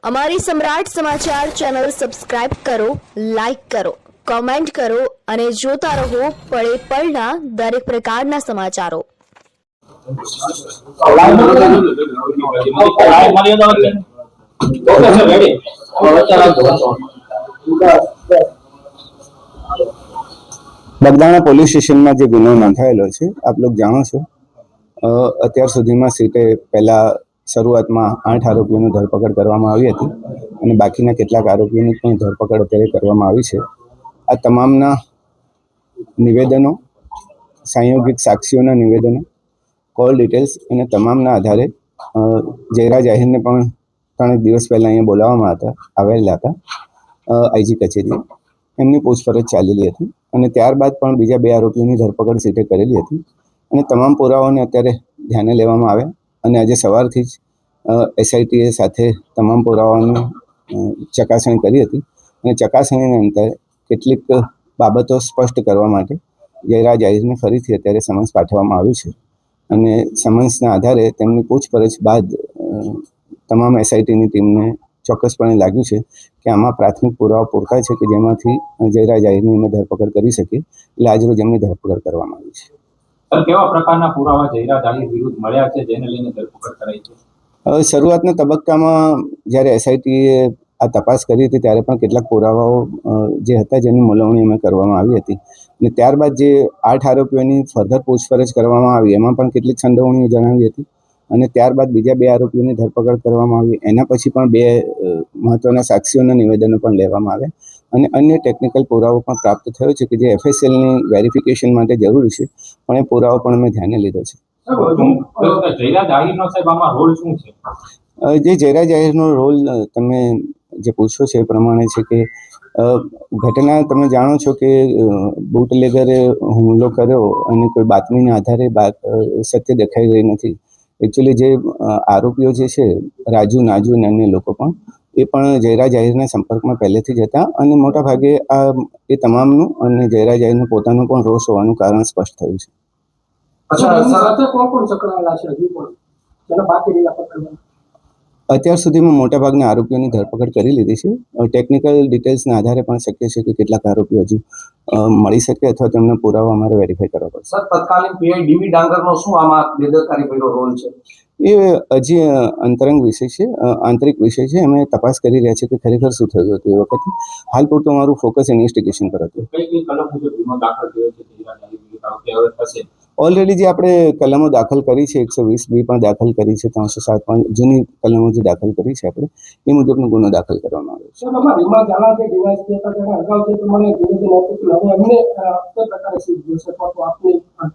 અમારી સમ્રાટ સમાચાર ચેનલ સબસ્ક્રાઇબ કરો, લાઈક કરો, કોમેન્ટ કરો અને જોતા રહો પળે પળના દરેક પ્રકારના સમાચારો. બગદાણા પોલીસ સ્ટેશનમાં જે ગુનો નોંધાયેલો છે આપ લોકો જાણો છો. અત્યાર સુધીમાં સીટે પહેલા શરૂઆતમાં 8 આરોપીઓની ધરપકડ કરવામાં આવી હતી અને બાકીના કેટલાક આરોપીઓની પણ ધરપકડ અત્યારે કરવામાં આવી છે. આ તમામના નિવેદનો, સંયોગિક સાક્ષીઓના નિવેદનો, કોલ ડિટેલ્સ અને તમામના આધારે જયરાજ આહિરને પણ 3 દિવસ પહેલાં અહીંયા બોલાવવામાં આવેલા હતા આઈજી કચેરીએ. એમની પૂછપરછ ચાલેલી હતી અને ત્યારબાદ પણ બીજા 2 આરોપીઓની ધરપકડ સીટે કરેલી હતી અને તમામ પુરાવાઓને અત્યારે ધ્યાને લેવામાં આવ્યા અને આજે સવારથી જ એસઆઈટીએ સાથે તમામ પુરાવાઓની ચકાસણી કરી હતી અને ચકાસણીના અંતે કેટલીક બાબતો સ્પષ્ટ કરવા માટે જયરાજ આહિરને ફરીથી અત્યારે સમન્સ પાઠવવામાં આવ્યું છે અને સમન્સના આધારે તેમની પૂછપરછ બાદ તમામ એસઆઈટીની ટીમને ચોક્કસપણે લાગ્યું છે કે આમાં પ્રાથમિક પુરાવા પૂરતા છે કે જેમાંથી જયરાજ આહિરની અમે ધરપકડ કરી શકીએ, એટલે આજરોજ એમની ધરપકડ કરવામાં આવી છે. કેવા પ્રકારના પુરાવા જયરાજ આહિર વિરુદ્ધ મળ્યા છે જેને લઈને ધરપકડ કરાઈ છે? શરૂઆતના તબક્કામાં જ્યારે એસઆઈટીએ આ તપાસ કરી હતી ત્યારે પણ કેટલાક પુરાવાઓ જે હતા જેની મોલવણી અમે કરવામાં આવી હતી અને ત્યારબાદ જે 8 આરોપીઓની ફર્ધર પૂછપરછ કરવામાં આવી એમાં પણ કેટલીક સંડોવણીઓ જણાવી હતી અને ત્યારબાદ બીજા 2 આરોપીઓની ધરપકડ કરવામાં આવી. એના પછી પણ 2 મહત્વના સાક્ષીઓના નિવેદનો પણ લેવામાં આવ્યા અને અન્ય ટેકનિકલ પુરાવો પણ પ્રાપ્ત થયો છે કે જે એફએસએલની વેરિફિકેશન માટે જરૂરી છે, પણ એ પુરાવો પણ અમે ધ્યાને લીધો છે. જયરાજ આહિરનો સાહેબ આમાં રોલ શું છે? જે જયરાજ આહિરનો રોલ તમે જે પૂછો છે એ પ્રમાણે છે કે ઘટના તમે જાણો છો કે બુટલેગરે હુમલો કર્યો અને કોઈ બાતમીના આધારે સત્ય દેખાઈ રહી નથી. એકચ્યુઅલી જે આરોપીઓ જે છે રાજુ, નાજુ અને અન્ય લોકો પણ એ પણ જયરાજ આહિરના સંપર્કમાં પહેલેથી જ હતા અને મોટાભાગે એ તમામનું અને જયરાજ આહિરનું પોતાનું પણ રોષ હોવાનું કારણ સ્પષ્ટ થયું છે. અત્યાર સુધીમાં મોટાભાગના આરોપીઓની ધરપકડ કરી લીધી છે. ટેકનિકલ ડિટેલ્સના આધારે પણ શક્ય છે કે કેટલાક આરોપીઓ હજુ મળી શકે અથવા તેમનો પુરાવો અમારે વેરીફાઈ કરવા પડશે. સર, તત્કાલીન પીઆઈ ડીવી ડાંગરનો શું આમાં બેદરકારી ભર્યો રોલ છે? એ હજી અંતરંગ વિષય છે, આંતરિક વિષય છે. અમે તપાસ કરી રહ્યા છીએ કે ખરેખર શું થયું હતું એ વખતે. હાલ પૂરતું અમારું ફોકસ ઇન્વેસ્ટિગેશન પર હતું. ઓલરેડી જે આપણે કલમો દાખલ કરી છે 120B પણ દાખલ કરી છે, 307 પણ જૂની કલમો જે દાખલ કરી છે આપણે એ મુજબનો ગુનો દાખલ કરવામાં આવ્યો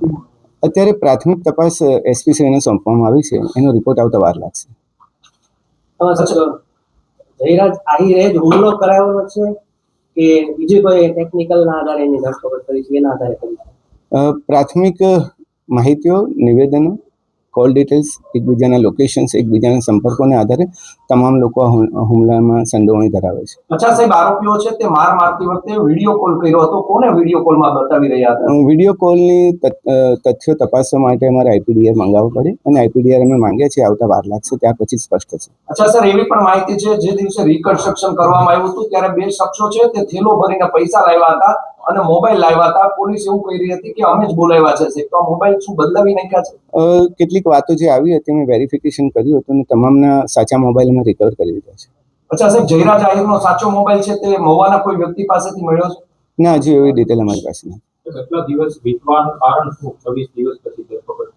છે. અત્યારે પ્રાથમિક તપાસ એસપી શ્રીને સોંપવામાં આવી છે, એનો રિપોર્ટ આવતા વાર લાગશે. જયરાજ આહિરે જ હુમલો કરાવ્યો છે કે બીજી કોઈ ટેકનિકલના આધારે એની ધરપકડ કરી છે એના આધારે કરી છે? પ્રાથમિક માહિતીઓ, નિવેદનો, કોલ ડિટેલ્સ, એકબીજાના લોકેશન્સ, એકબીજાના સંપર્કોને આધારે તમામ લોકો હુમલામાં સંડોવણી ધરાવે છે. અચ્છા સાહેબ, આરોપીઓ છે તે માર મારતી વખતે વિડીયો કોલ કર્યો હતો. કોને વિડીયો કોલમાં બતાવી રહ્યા હતા? વિડીયો કોલની તથ્યો તપાસવા માટે અમારે આઈપીડીઆર મંગાવવું પડે અને આઈપીડીઆર અમે માંગ્યા છે, આવતા વાર લાગશે, ત્યાર પછી સ્પષ્ટ થશે. અચ્છા સર, એવી પણ માહિતી છે જે દિવસે રિકન્સ્ટ્રક્શન કરવામાં આવ્યું હતું ત્યારે 2 શખ્સો છે તે થેલો ભરીને પૈસા લાવ્યા હતા અને મોબાઈલ લાવ્યા હતા. પોલીસ એવું કહી રહી હતી કે અમે જ બોલાવ્યા છે. તો મોબાઈલ શું બદલાવી નાખ્યા છે? કેટલીક વાતો જે આવી હતી મેં વેરિફિકેશન કર્યું હતું અને તમામના સાચા મોબાઈલ અમે રિકવર કરી લીધા છે. અચ્છા સાહેબ, જયરાજ આહિરનો સાચો મોબાઈલ છે તે મહુવાના કોઈ વ્યક્તિ પાસેથી મળ્યો છે? ના, હજી એવી ડિટેલ અમારી પાસે નથી. કેટલા દિવસ વીતવાનું કારણ શું? 26 દિવસ પછી ધરપકડ?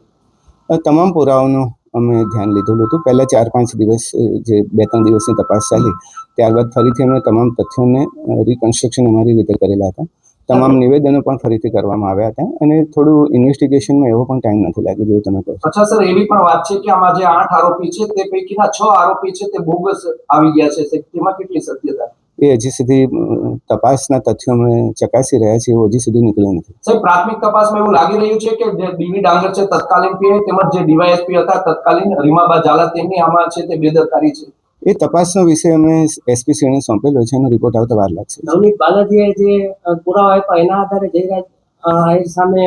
તમામ પુરાવાનું અમે ધ્યાન લીધેલું હતું. પહેલા 4-5 દિવસ જે 2-3 દિવસની તપાસ ચાલી, ત્યારબાદ ફરીથી અમે તમામ તથ્યોને રિકન્સ્ટ્રક્શન અમારી રીતે કરેલા હતા. તમામ નિવેદનો પણ ફરીથી કરવામાં આવ્યા હતા અને થોડું ઇન્વેસ્ટિગેશનમાં એવો પણ ટાઈમ નથી લાગ્યો જેવું તમે કહો. અચ્છા સર, એવી પણ વાત છે કે આમાં જે 8 આરોપી છે તે પૈકીના 6 આરોપી છે તે બોગસ આવી ગયા છે. તેમાં કેટલી સત્યતા? એ હજી સુધી તપાસના તથ્યો અમે ચકાસી રહ્યા છીએ, એવું હજી સુધી નીકળ્યું નથી. સાહેબ, પ્રાથમિક તપાસમાં એવું લાગી રહ્યું છે કે જે ડીવી ડાંગર છે તત્કાલીન પીઆઈ તેમજ જે ડીવાયએસપી હતા તત્કાલીન રીમાબા ઝાલા તેમની આમાં છે તે બેદરકારી છે. એ તપાસનો વિષય અમે એસપી શ્રીને સોંપેલો છે, એનો રિપોર્ટ આવતા વાર લાગશે. નવનીત બાલાજીએ જે પુરાવા આપ્યા એના આધારે જયરાજ આહિર સામે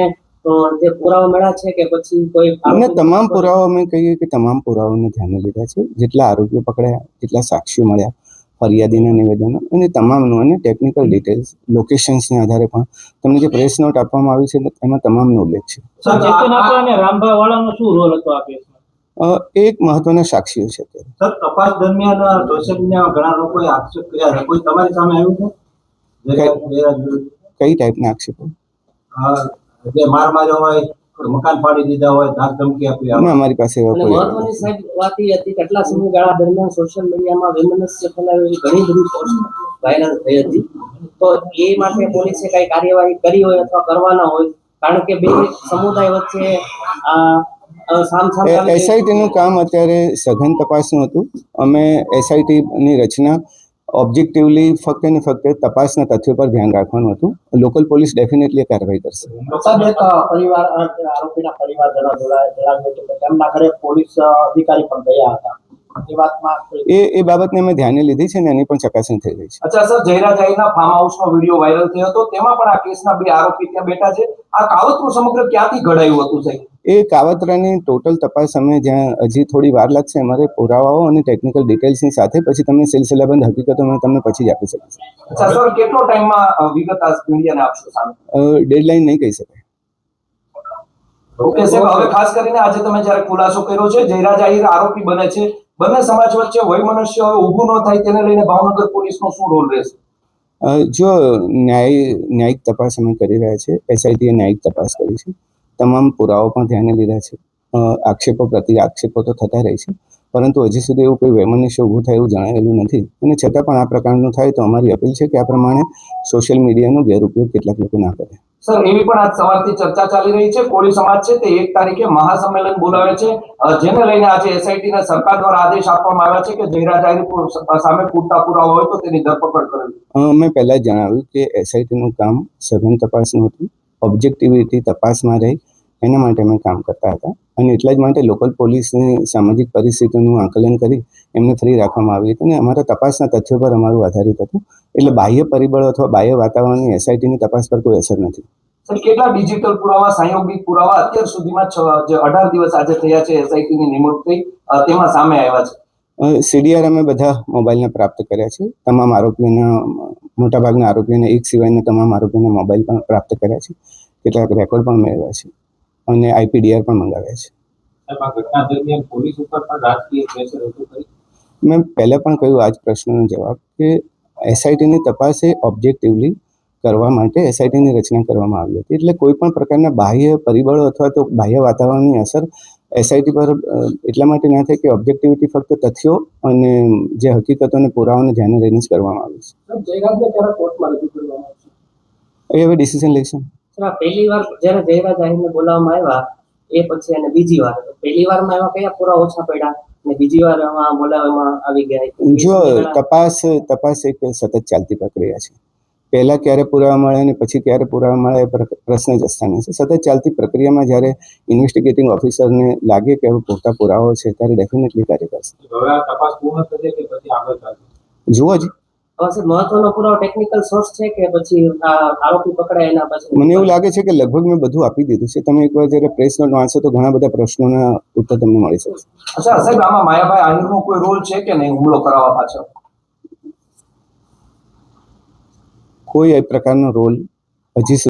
તો તે પુરાવા મળ્યા છે કે પછી કોઈ અને તમામ પુરાવા અમે કહીએ કે તમામ પુરાવાને ધ્યાને લીધા છે. જેટલા આરોપીઓ પકડાયા, જેટલા સાક્ષીઓ મળ્યા, ફરિયાદીના નિવેદનો અને તમામનું અને ટેકનિકલ ડિટેલ્સ, લોકેશન્સના આધારે પણ તમને જે પ્રેસ નોટ આપવામાં આવી છે એમાં તમામનો ઉલ્લેખ છે. અને રામભાઈ વાળાનો શું રોલ હતો આ કેસમાં? એ એક મહત્વના સાક્ષીઓ છે અત્યારે. સર, તપાસ દરમિયાન સોશિયલ મીડિયામાં ઘણા લોકોએ આક્ષેપ કર્યા છે, કોઈ તમારી સામે આવ્યું છે? કઈ ટાઈપના આક્ષેપો? જે માર માર્યો હોય, મકાન ફાડી દીધા હોય, ધાક ધમકી આપી ના, અમારી પાસે એવા અને કોઈ મહત્વની સાહેબ વાત એ હતી કે આટલા સમયગાળા દરમિયાન સોશિયલ મીડિયામાં વૈમનસ્ય ફેલાવે એવી ઘણી બધી પોસ્ટ વાયરલ થઈ હતી. તો એ માટે પોલીસે કઈ કાર્યવાહી કરી હોય અથવા કરવાના હોય, કારણ કે બે સમુદાય વચ્ચે સામસામે એસઆઈટીનું કામ અત્યારે સઘન તપાસનું હતું. અમે એસઆઈટીની રચના ઓબ્જેક્ટિવલી ફક્ત ને ફક્ત તપાસના તથ્યો પર ધ્યાન રાખવાનું હતું. લોકલ પોલીસ ડેફિનેટલી કાર્યવાહી કરશે. સાહેબ, એક પરિવાર આરોપીના પરિવારજનો જણાવ્યું હતું કે તેમના ઘરે પોલીસ અધિકારી પણ ગયા હતા. એ વાતમાં એ બાબતને અમે ધ્યાને લીધી છે ને એની પણ ચકાસણી થઈ રહી છે. અચ્છા સર, જયરાજાઈના ફાર્મ હાઉસનો વિડીયો વાયરલ થયો હતો, તેમાં પણ આ કેસના બે આરોપી ત્યાં બેઠા છે. આ કાવતરું સમગ્ર ક્યાંથી ઘડાયું હતું સાહેબ? એ કાવતરાની ટોટલ તપાસ અમે જ્યાં હજી થોડી વાર લાગશે, અમારે પુરાવાઓ અને ટેકનિકલ ડિટેલ્સની સાથે પછી તમને સિલસિલાબંધ હકીકતો અમે તમને પછી જ આપી શકીશ. અચ્છા સર, કેટલો ટાઈમમાં વિગત આ મીડિયાને આપશો સામે? ડેડલાઇન નહીં કહી શકાય. ઓકે સાહેબ, હવે ખાસ કરીને આજે તમે જ્યારે ખુલાસો કર્યો છે, જયરાજ આહિર આરોપી બને છે, બંને સમાજ વચ્ચે વૈમનસ્ય હવે ઊભું ન થાય તેને લઈને ભાવનગર પોલીસનો શું રોલ રહેશે? જો ન્યાયિક તપાસ અમે કરી રહ્યા છે, એસઆઈટીએ ન્યાયિક તપાસ કરી છે, તમામ પુરાવો પણ ધ્યાને લીધા છે. આક્ષેપો પ્રતિ આક્ષેપો તો થતા રહે છે, પરંતુ હજી સુધી એવું કોઈ વૈમનસ્ય ઊભું થાય એવું જણાયેલું નથી. અને છતાં પણ આ પ્રકારનું થાય તો અમારી અપીલ છે કે આ પ્રમાણે સોશિયલ મીડિયાનો ગેરઉપયોગ કેટલાક લોકો ના કરે. સર, એવી પણ આજ સવારથી ચર્ચા ચાલી રહી છે, કોળી સમાજ છે તે 1 તારીખે મહાસંમેલન બોલાવે છે, જેને લઈને આજે એસઆઈટીને સરકાર દ્વારા આદેશ આપવામાં આવ્યા છે કે જયરાજ આહિર સામે પૂરતા પુરાવા હોય તો તેની ધરપકડ કરવી. મેં પહેલા જ જણાવ્યું કે એસઆઈટીનું કામ સઘન તપાસનું હતું. ઓબ્જેક્ટિવિટી તપાસમાં રહી એના માટે અમે કામ કરતા હતા અને એટલા જ માટે લોકલ પોલીસની સામાજિક પરિસ્થિતિનું આકલન કરી એમને ફ્રી રાખવામાં આવી હતી અને અમારા તપાસના તથ્યો પર અમારું આધારિત હતું. એટલે બાહ્ય પરિબળો અથવા બાહ્ય વાતાવરણની એસઆઈટીની તપાસ પર કોઈ અસર નથી. સર, કેટલા ડિજિટલ પુરાવા, સંયોગિક પુરાવા અત્યાર સુધીમાં જે 18 દિવસ આજે થયા છે એસઆઈટીની નિમણૂક થઈ તેમાં સામે આવ્યા છે? સીડીઆર અમે બધા મોબાઈલને પ્રાપ્ત કર્યા છે. તમામ આરોપીઓના મોટાભાગના આરોપીઓને એક સિવાયના તમામ આરોપીઓના મોબાઈલ પણ પ્રાપ્ત કર્યા છે. કેટલાક રેકોર્ડ પણ મેળવ્યા છે અને આઈપીડીઆર પણ મંગાવ્યા છે. આ ઘટના દરમિયાન પોલીસ ઉપર પણ રાજકીય પ્રેશર હતું ખરી? મેં પહેલાં પણ કહ્યું આ જ પ્રશ્નનો જવાબ કે એસઆઈટીની તપાસ એ ઓબ્જેક્ટિવલી કરવા માટે એસઆઈટીની રચના કરવામાં આવી હતી. એટલે કોઈ પણ પ્રકારના બાહ્ય પરિબળો અથવા તો બાહ્ય વાતાવરણની અસર એસઆઈટી પર એટલા માટે ના થાય કે ઓબ્જેક્ટિવિટી ફક્ત તથ્યો અને જે હકીકતો અને પુરાવાને ધ્યાને લઈને જ કરવામાં આવી છે. જયરાજને ક્યારે કોર્ટમાં રજૂ કરવામાં આવશે? એ હવે ડિસિઝન લઈશું. પહેલી વાર જ્યારે જયરાજ આહિરને બોલાવવામાં આવ્યા એ પછી અને બીજી વાર, પહેલી વારમાં એમાં કયા પુરાવા ઓછા પડ્યા અને બીજી વાર એમાં બોલાવવામાં આવી ગયા? જો તપાસ એક સતત ચાલતી પ્રક્રિયા છે. પહેલા ક્યારે પુરાવા મળે અને પછી ક્યારે પુરાવા મળે એ પ્રશ્ન જ સ્થાને છે. સતત ચાલતી પ્રક્રિયામાં જ્યારે ઇન્વેસ્ટિગેટિંગ ઓફિસરને લાગે કે હવે પૂરતા પુરાવાઓ છે ત્યારે ડેફિનેટલી કાર્ય કરશે. હવે આ તપાસ પૂર્ણ થશે કે પછી આગળ ચાલશે? જુઓ જ. હવે મહત્વનો પુરાવો ટેકનિકલ સોર્સ છે કે પછી આરોપી પકડાય એના પછી? મને એવું લાગે છે કે લગભગ મેં બધું આપી દીધું છે. તમે એકવાર જ્યારે પ્રેસ નોટ વાંચશો તો ઘણા બધા પ્રશ્નોના ઉત્તર તમને મળી શકશે. અચ્છા સાહેબ, આમાં માયાભાઈ આહિરનો કોઈ રોલ છે કે નહીં હુમલો કરાવવા પાછળ? કોઈ એ પ્રકારનો રોલ હજી